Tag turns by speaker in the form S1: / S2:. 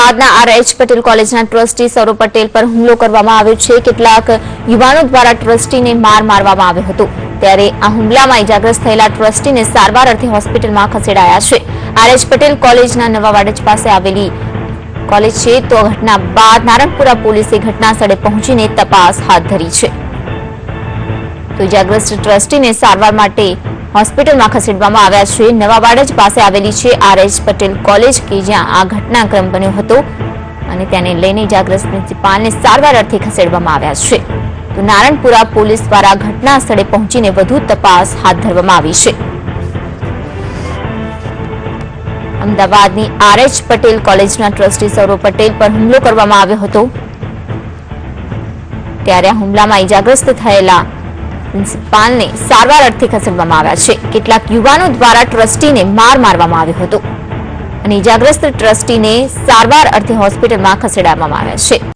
S1: અમદાવાદના આર.એચ. પટેલ કોલેજના ટ્રસ્ટી સૌરવ પટેલ પર હુમલો કરવામાં આવ્યો છે। કેટલાક યુવાનો દ્વારા ટ્રસ્ટીને માર મારવામાં આવ્યો હતો, ત્યારે આ હુમલામાં ઇજાગ્રસ્ત થયેલા ટ્રસ્ટીને સારવાર અર્થે હોસ્પિટલમાં ખસેડાયા છે। આર.એચ. પટેલ કોલેજના નવા વાડજ પાસે આવેલી કોલેજ છે, તો ઘટના બાદ નારણપુરા પોલીસે ઘટના સ્થળે પહોંચીને તપાસ હાથ ધરી છે। તો ઇજાગ્રસ્ત ટ્રસ્ટીને સારવાર માટે હોસ્પિટલમાં ખસેડવામાં આવ્યા છે। નવા વાડજ પાસે આવેલી છે આર.એચ. પટેલ કોલેજ કે જ્યાં આ ઘટનાક્રમ બન્યો હતો અને તેને લઈને ઇજાગ્રસ્ત પ્રિન્સિપાલને સારવાર અર્થે ખસેડવામાં આવ્યા છે। તો નારણપુરા પોલીસ દ્વારા ઘટના સ્થળે પહોંચીને વધુ તપાસ હાથ ધરવામાં આવી છે। અમદાવાદની આર.એચ. પટેલ કોલેજના ટ્રસ્ટી સૌરવ પટેલ પર હુમલો કરવામાં આવ્યો હતો, ત્યારે આ હુમલામાં ઇજાગ્રસ્ત થયેલા પ્રિન્સિપાલને સારવાર અર્થે ખસેડવામાં આવ્યા છે। કેટલાક યુવાનો દ્વારા ટ્રસ્ટીને માર મારવામાં આવ્યો હતો અને ઇજાગ્રસ્ત ટ્રસ્ટીને સારવાર અર્થે હોસ્પિટલમાં ખસેડવામાં આવ્યા છે।